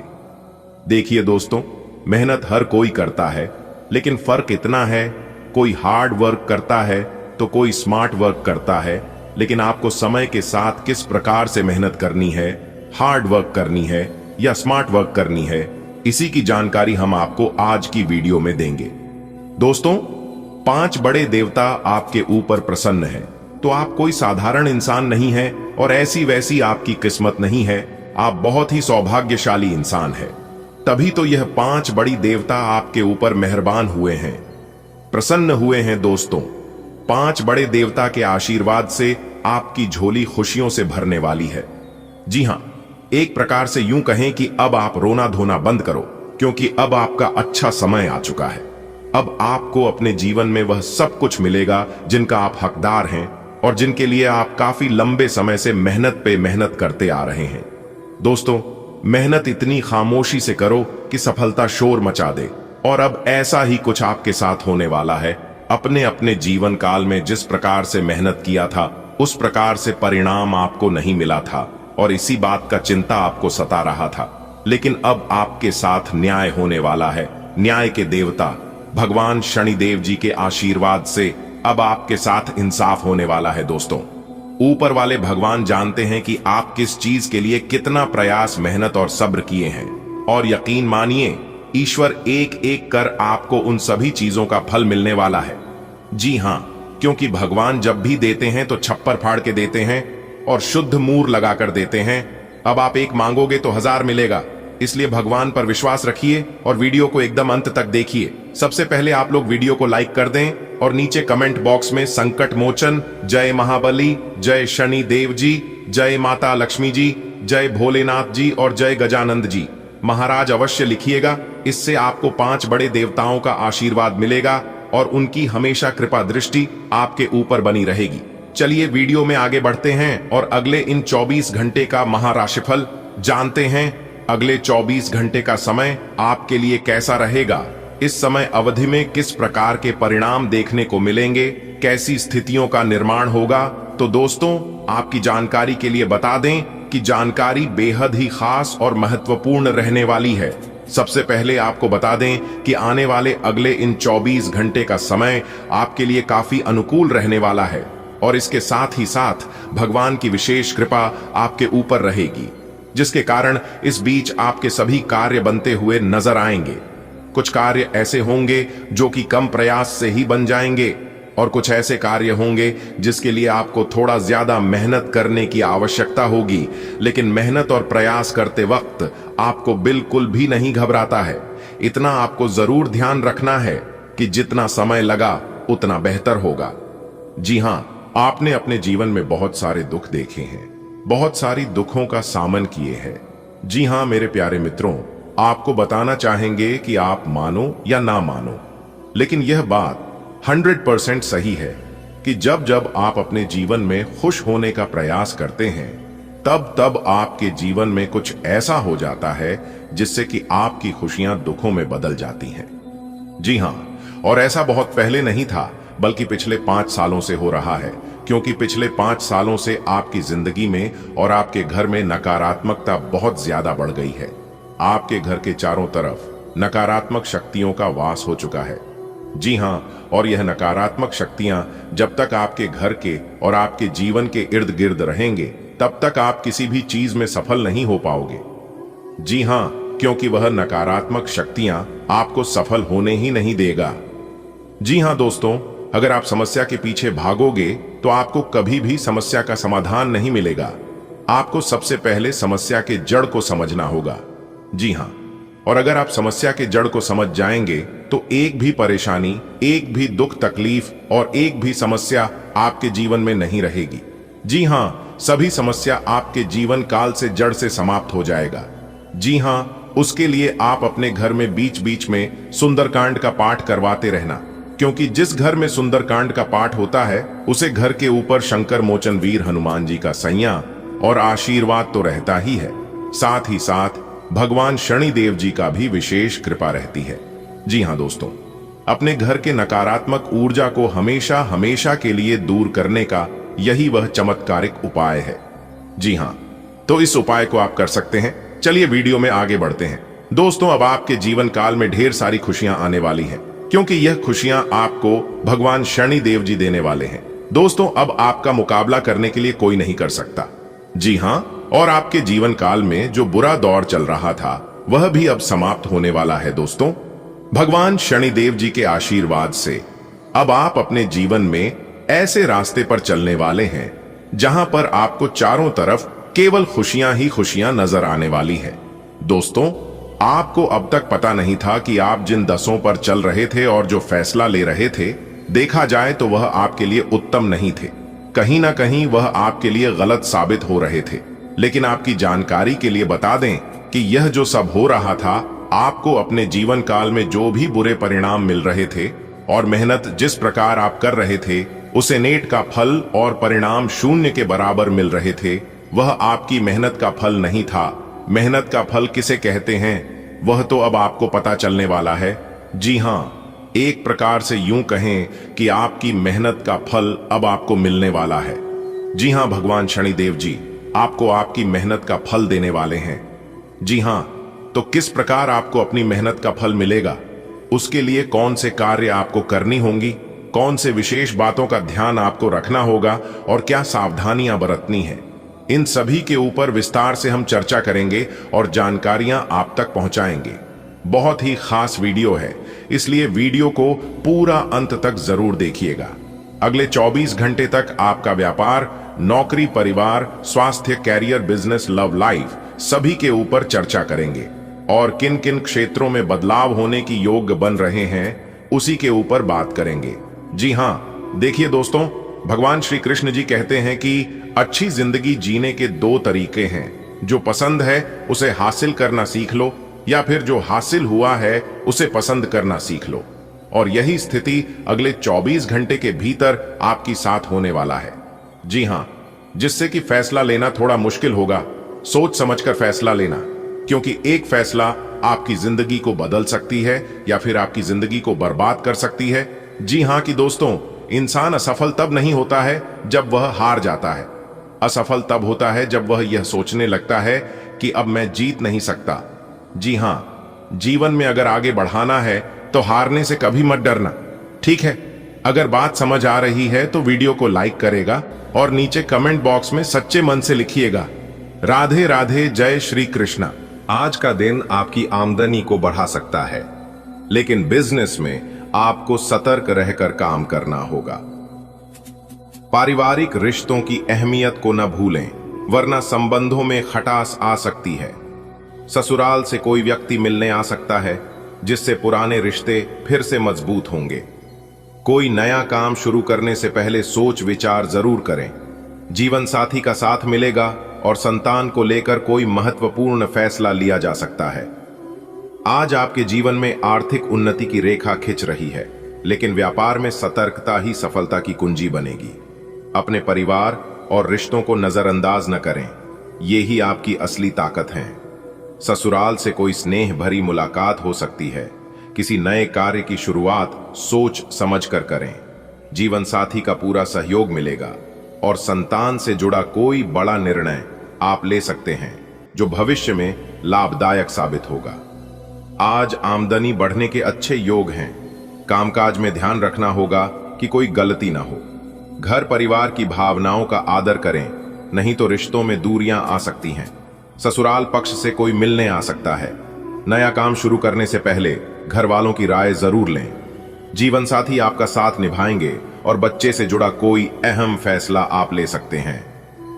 देखिए दोस्तों, मेहनत हर कोई करता है, लेकिन फर्क इतना है, कोई हार्ड वर्क करता है तो कोई स्मार्ट वर्क करता है। लेकिन आपको समय के साथ किस प्रकार से मेहनत करनी है, हार्ड वर्क करनी है या स्मार्ट वर्क करनी है, इसी की जानकारी हम आपको आज की वीडियो में देंगे। दोस्तों, 5 बड़े देवता आपके ऊपर प्रसन्न है, तो आप कोई साधारण इंसान नहीं है और ऐसी वैसी आपकी किस्मत नहीं है। आप बहुत ही सौभाग्यशाली इंसान है, तभी तो यह 5 बड़ी देवता आपके ऊपर मेहरबान हुए हैं, प्रसन्न हुए हैं। दोस्तों, 5 बड़े देवता के आशीर्वाद से आपकी झोली खुशियों से भरने वाली है। जी हां, एक प्रकार से यूं कहें कि अब आप रोना धोना बंद करो, क्योंकि अब आपका अच्छा समय आ चुका है। अब आपको अपने जीवन में वह सब कुछ मिलेगा जिनका आप हकदार हैं और जिनके लिए आप काफी लंबे समय से मेहनत पे मेहनत करते आ रहे हैं। दोस्तों, मेहनत इतनी खामोशी से करो कि सफलता शोर मचा दे, और अब ऐसा ही कुछ आपके साथ होने वाला है। अपने अपने जीवन काल में जिस प्रकार से मेहनत किया था, उस प्रकार से परिणाम आपको नहीं मिला था और इसी बात का चिंता आपको सता रहा था। लेकिन अब आपके साथ न्याय होने वाला है। न्याय के देवता भगवान शनिदेव जी के आशीर्वाद से अब आपके साथ इंसाफ होने वाला है। दोस्तों, ऊपर वाले भगवान जानते हैं कि आप किस चीज के लिए कितना प्रयास, मेहनत और सब्र किए हैं, और यकीन मानिए, ईश्वर एक एक कर आपको उन सभी चीजों का फल मिलने वाला है। जी हां, क्योंकि भगवान जब भी देते हैं तो छप्पर फाड़ के देते हैं और शुद्ध मूर लगाकर देते हैं। अब आप 1 मांगोगे तो 1000 मिलेगा। इसलिए भगवान पर विश्वास रखिए और वीडियो को एकदम अंत तक देखिए। सबसे पहले आप लोग वीडियो को लाइक कर दें और नीचे कमेंट बॉक्स में संकट मोचन, जय महाबली, जय शनि देव जी, जय माता लक्ष्मी जी, जय भोलेनाथ जी और जय गजानंद जी महाराज अवश्य लिखिएगा। इससे आपको 5 बड़े देवताओं का आशीर्वाद मिलेगा और उनकी हमेशा कृपा दृष्टि आपके ऊपर बनी रहेगी। चलिए वीडियो में आगे बढ़ते हैं और अगले इन 24 घंटे का महाराशिफल जानते हैं। अगले 24 घंटे का समय आपके लिए कैसा रहेगा, इस समय अवधि में किस प्रकार के परिणाम देखने को मिलेंगे, कैसी स्थितियों का निर्माण होगा। तो दोस्तों, आपकी जानकारी के लिए बता दें कि जानकारी बेहद ही खास और महत्वपूर्ण रहने वाली है। सबसे पहले आपको बता दें कि आने वाले अगले इन 24 घंटे का समय आपके लिए काफी अनुकूल रहने वाला है और इसके साथ ही साथ भगवान की विशेष कृपा आपके ऊपर रहेगी, जिसके कारण इस बीच आपके सभी कार्य बनते हुए नजर आएंगे। कुछ कार्य ऐसे होंगे जो कि कम प्रयास से ही बन जाएंगे और कुछ ऐसे कार्य होंगे जिसके लिए आपको थोड़ा ज्यादा मेहनत करने की आवश्यकता होगी, लेकिन मेहनत और प्रयास करते वक्त आपको बिल्कुल भी नहीं घबराता है। इतना आपको जरूर ध्यान रखना है कि जितना समय लगा उतना बेहतर होगा। जी हां, आपने अपने जीवन में बहुत सारे दुख देखे हैं, बहुत सारी दुखों का सामना किए हैं। जी हां मेरे प्यारे मित्रों, आपको बताना चाहेंगे कि आप मानो या ना मानो, लेकिन यह बात 100% सही है कि जब जब आप अपने जीवन में खुश होने का प्रयास करते हैं, तब तब आपके जीवन में कुछ ऐसा हो जाता है जिससे कि आपकी खुशियां दुखों में बदल जाती हैं। जी हां, और ऐसा बहुत पहले नहीं था, बल्कि पिछले 5 सालों से हो रहा है, क्योंकि पिछले 5 सालों से आपकी जिंदगी में और आपके घर में नकारात्मकता बहुत ज्यादा बढ़ गई है। आपके घर के चारों तरफ नकारात्मक शक्तियों का वास हो चुका है। जी हां, और यह नकारात्मक शक्तियां जब तक आपके घर के और आपके जीवन के इर्द गिर्द रहेंगे, तब तक आप किसी भी चीज में सफल नहीं हो पाओगे। जी हां, क्योंकि वह नकारात्मक शक्तियां आपको सफल होने ही नहीं देगा। जी हां दोस्तों, अगर आप समस्या के पीछे भागोगे तो आपको कभी भी समस्या का समाधान नहीं मिलेगा। आपको सबसे पहले समस्या के जड़ को समझना होगा। जी हां, और अगर आप समस्या के जड़ को समझ जाएंगे तो एक भी परेशानी, एक भी दुख तकलीफ और एक भी समस्या आपके जीवन में नहीं रहेगी। जी हां, सभी समस्या आपके जीवन काल से जड़ से समाप्त हो जाएगा। जी हां, उसके लिए आप अपने घर में बीच बीच में सुंदरकांड का पाठ करवाते रहना, क्योंकि जिस घर में सुंदरकांड का पाठ होता है उसे घर के ऊपर शंकर मोचन वीर हनुमान जी का सैया और आशीर्वाद तो रहता ही है, साथ ही साथ भगवान शनिदेव जी का भी विशेष कृपा रहती है। जी हां दोस्तों, अपने घर के नकारात्मक ऊर्जा को हमेशा हमेशा के लिए दूर करने का यही वह चमत्कारिक उपाय है। जी हां, तो इस उपाय को आप कर सकते हैं। चलिए वीडियो में आगे बढ़ते हैं। दोस्तों, अब आपके जीवन काल में ढेर सारी खुशियां आने वाली हैं, क्योंकि यह खुशियां आपको भगवान शनिदेव जी देने वाले हैं। दोस्तों, अब आपका मुकाबला करने के लिए कोई नहीं कर सकता। जी हां, और आपके जीवन काल में जो बुरा दौर चल रहा था वह भी अब समाप्त होने वाला है। दोस्तों, भगवान शनिदेव जी के आशीर्वाद से अब आप अपने जीवन में ऐसे रास्ते पर चलने वाले हैं जहां पर आपको चारों तरफ केवल खुशियां ही खुशियां नजर आने वाली है। दोस्तों, आपको अब तक पता नहीं था कि आप जिन दसों पर चल रहे थे और जो फैसला ले रहे थे, देखा जाए तो वह आपके लिए उत्तम नहीं थे। कहीं ना कहीं वह आपके लिए गलत साबित हो रहे थे। लेकिन आपकी जानकारी के लिए बता दें कि यह जो सब हो रहा था, आपको अपने जीवन काल में जो भी बुरे परिणाम मिल रहे थे और मेहनत जिस प्रकार आप कर रहे थे, उसे नेट का फल और परिणाम शून्य के बराबर मिल रहे थे, वह आपकी मेहनत का फल नहीं था। मेहनत का फल किसे कहते हैं, वह तो अब आपको पता चलने वाला है। जी हां, एक प्रकार से यूं कहें कि आपकी मेहनत का फल अब आपको मिलने वाला है। जी हां, भगवान शनिदेव जी आपको आपकी मेहनत का फल देने वाले हैं। जी हां, तो किस प्रकार आपको अपनी मेहनत का फल मिलेगा, उसके लिए कौन से कार्य आपको करनी होंगी, कौन से विशेष बातों का ध्यान आपको रखना होगा और क्या सावधानियां बरतनी है, इन सभी के ऊपर विस्तार से हम चर्चा करेंगे और जानकारियां आप तक पहुंचाएंगे। बहुत ही खास वीडियो है, इसलिए वीडियो को पूरा अंत तक जरूर देखिएगा। अगले 24 घंटे तक आपका व्यापार, नौकरी, परिवार, स्वास्थ्य, कैरियर, बिजनेस, लव लाइफ सभी के ऊपर चर्चा करेंगे और किन किन क्षेत्रों में बदलाव होने की योग बन रहे हैं उसी के ऊपर बात करेंगे। जी हां, देखिए दोस्तों, भगवान श्री कृष्ण जी कहते हैं कि अच्छी जिंदगी जीने के 2 तरीके हैं। जो पसंद है उसे हासिल करना सीख लो, या फिर जो हासिल हुआ है उसे पसंद करना सीख लो। और यही स्थिति अगले 24 घंटे के भीतर आपकी साथ होने वाला है। जी हां, जिससे कि फैसला लेना थोड़ा मुश्किल होगा। सोच समझकर फैसला लेना, क्योंकि एक फैसला आपकी जिंदगी को बदल सकती है या फिर आपकी जिंदगी को बर्बाद कर सकती है। जी हां कि दोस्तों, इंसान असफल तब नहीं होता है जब वह हार जाता है। असफल तब होता है जब वह यह सोचने लगता है कि अब मैं जीत नहीं सकता। जी हां, जीवन में अगर आगे बढ़ाना है तो हारने से कभी मत डरना, ठीक है? अगर बात समझ आ रही है तो वीडियो को लाइक करेगा और नीचे कमेंट बॉक्स में सच्चे मन से लिखिएगा राधे राधे, जय श्री कृष्णा। आज का दिन आपकी आमदनी को बढ़ा सकता है, लेकिन बिजनेस में आपको सतर्क रहकर काम करना होगा। पारिवारिक रिश्तों की अहमियत को न भूलें, वरना संबंधों में खटास आ सकती है। ससुराल से कोई व्यक्ति मिलने आ सकता है, जिससे पुराने रिश्ते फिर से मजबूत होंगे। कोई नया काम शुरू करने से पहले सोच विचार जरूर करें। जीवन साथी का साथ मिलेगा और संतान को लेकर कोई महत्वपूर्ण फैसला लिया जा सकता है। आज आपके जीवन में आर्थिक उन्नति की रेखा खिंच रही है, लेकिन व्यापार में सतर्कता ही सफलता की कुंजी बनेगी। अपने परिवार और रिश्तों को नजरअंदाज न करें, ये ही आपकी असली ताकत है। ससुराल से कोई स्नेह भरी मुलाकात हो सकती है। किसी नए कार्य की शुरुआत सोच समझ कर करें। जीवन साथी का पूरा सहयोग मिलेगा और संतान से जुड़ा कोई बड़ा निर्णय आप ले सकते हैं, जो भविष्य में लाभदायक साबित होगा। आज आमदनी बढ़ने के अच्छे योग हैं। कामकाज में ध्यान रखना होगा कि कोई गलती ना हो। घर परिवार की भावनाओं का आदर करें, नहीं तो रिश्तों में दूरियां आ सकती हैं। ससुराल पक्ष से कोई मिलने आ सकता है। नया काम शुरू करने से पहले घर वालों की राय जरूर लें। जीवन साथी आपका साथ निभाएंगे और बच्चे से जुड़ा कोई अहम फैसला आप ले सकते हैं।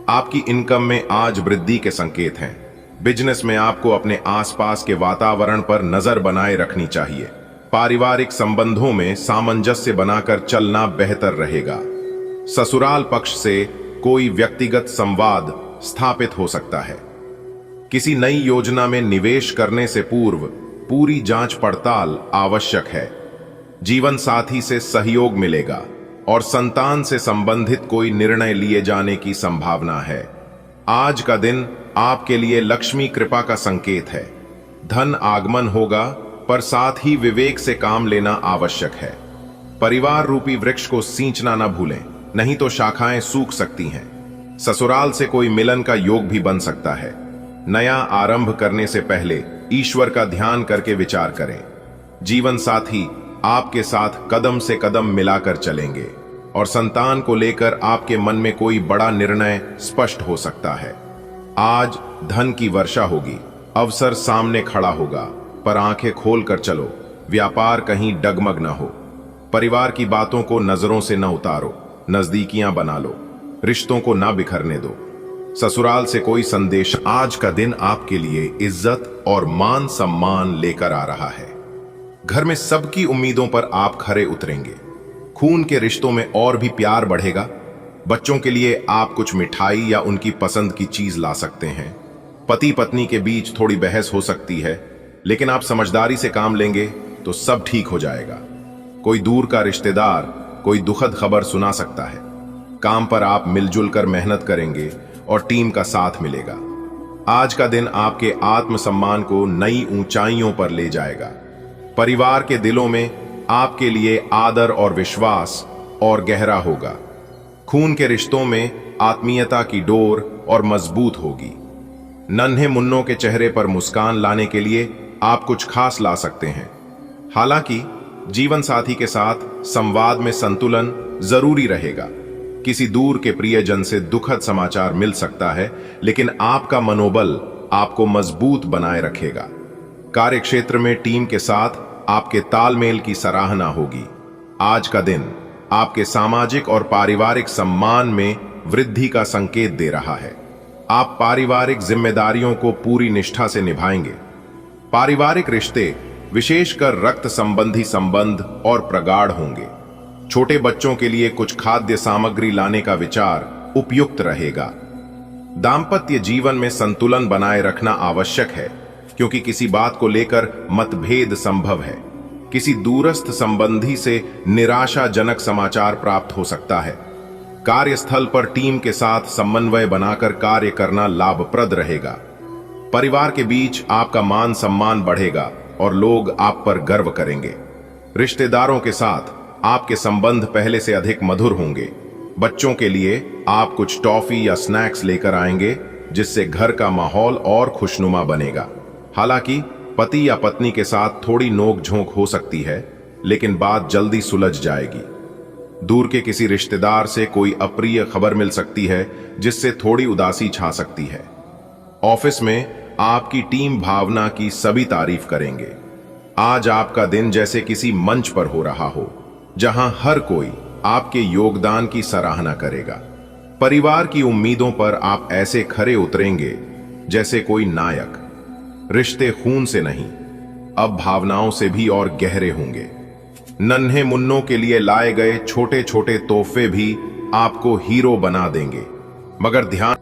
आपकी इनकम में आज वृद्धि के संकेत हैं। बिजनेस में आपको अपने आसपास के वातावरण पर नजर बनाए रखनी चाहिए। पारिवारिक संबंधों में सामंजस्य बनाकर चलना बेहतर रहेगा। ससुराल पक्ष से कोई व्यक्तिगत संवाद स्थापित हो सकता है। किसी नई योजना में निवेश करने से पूर्व पूरी जांच पड़ताल आवश्यक है। जीवन साथी से सहयोग मिलेगा और संतान से संबंधित कोई निर्णय लिए जाने की संभावना है। आज का दिन आपके लिए लक्ष्मी कृपा का संकेत है। धन आगमन होगा, पर साथ ही विवेक से काम लेना आवश्यक है। परिवार रूपी वृक्ष को सींचना न भूलें, नहीं तो शाखाएं सूख सकती हैं। ससुराल से कोई मिलन का योग भी बन सकता है। नया आरंभ करने से पहले ईश्वर का ध्यान करके विचार करें। जीवन साथी आपके साथ कदम से कदम मिलाकर चलेंगे और संतान को लेकर आपके मन में कोई बड़ा निर्णय स्पष्ट हो सकता है। आज धन की वर्षा होगी, अवसर सामने खड़ा होगा, पर आंखें खोलकर चलो, व्यापार कहीं डगमग ना हो। परिवार की बातों को नजरों से न उतारो, नजदीकियां बना लो, रिश्तों को ना बिखरने दो। ससुराल से कोई संदेश आज का दिन आपके लिए इज्जत और मान सम्मान लेकर आ रहा है। घर में सबकी उम्मीदों पर आप खरे उतरेंगे। खून के रिश्तों में और भी प्यार बढ़ेगा। बच्चों के लिए आप कुछ मिठाई या उनकी पसंद की चीज ला सकते हैं। पति पत्नी के बीच थोड़ी बहस हो सकती है, लेकिन आप समझदारी से काम लेंगे तो सब ठीक हो जाएगा। कोई दूर का रिश्तेदार कोई दुखद खबर सुना सकता है। काम पर आप मिलजुल कर मेहनत करेंगे और टीम का साथ मिलेगा। आज का दिन आपके आत्मसम्मान को नई ऊंचाइयों पर ले जाएगा। परिवार के दिलों में आपके लिए आदर और विश्वास और गहरा होगा। खून के रिश्तों में आत्मीयता की डोर और मजबूत होगी। नन्हे मुन्नों के चेहरे पर मुस्कान लाने के लिए आप कुछ खास ला सकते हैं। हालांकि जीवन साथी के साथ संवाद में संतुलन जरूरी रहेगा। किसी दूर के प्रियजन से दुखद समाचार मिल सकता है, लेकिन आपका मनोबल आपको मजबूत बनाए रखेगा। कार्यक्षेत्र में टीम के साथ आपके तालमेल की सराहना होगी। आज का दिन आपके सामाजिक और पारिवारिक सम्मान में वृद्धि का संकेत दे रहा है। आप पारिवारिक जिम्मेदारियों को पूरी निष्ठा से निभाएंगे। पारिवारिक रिश्ते, विशेषकर रक्त संबंधी संबंध और प्रगाढ़ होंगे। छोटे बच्चों के लिए कुछ खाद्य सामग्री लाने का विचार उपयुक्त रहेगा। दांपत्य जीवन में संतुलन बनाए रखना आवश्यक है, क्योंकि किसी बात को लेकर मतभेद संभव है। किसी दूरस्थ संबंधी से निराशाजनक समाचार प्राप्त हो सकता है। कार्यस्थल पर टीम के साथ समन्वय बनाकर कार्य करना लाभप्रद रहेगा। परिवार के बीच आपका मान सम्मान बढ़ेगा और लोग आप पर गर्व करेंगे। रिश्तेदारों के साथ आपके संबंध पहले से अधिक मधुर होंगे। बच्चों के लिए आप कुछ टॉफी या स्नैक्स लेकर आएंगे, जिससे घर का माहौल और खुशनुमा बनेगा। हालांकि पति या पत्नी के साथ थोड़ी नोक झोंक हो सकती है, लेकिन बात जल्दी सुलझ जाएगी। दूर के किसी रिश्तेदार से कोई अप्रिय खबर मिल सकती है, जिससे थोड़ी उदासी छा सकती है। ऑफिस में आपकी टीम भावना की सभी तारीफ करेंगे। आज आपका दिन जैसे किसी मंच पर हो रहा हो, जहां हर कोई आपके योगदान की सराहना करेगा। परिवार की उम्मीदों पर आप ऐसे खरे उतरेंगे जैसे कोई नायक। रिश्ते खून से नहीं, अब भावनाओं से भी और गहरे होंगे। नन्हे मुन्नों के लिए लाए गए छोटे छोटे तोहफे भी आपको हीरो बना देंगे। मगर ध्यान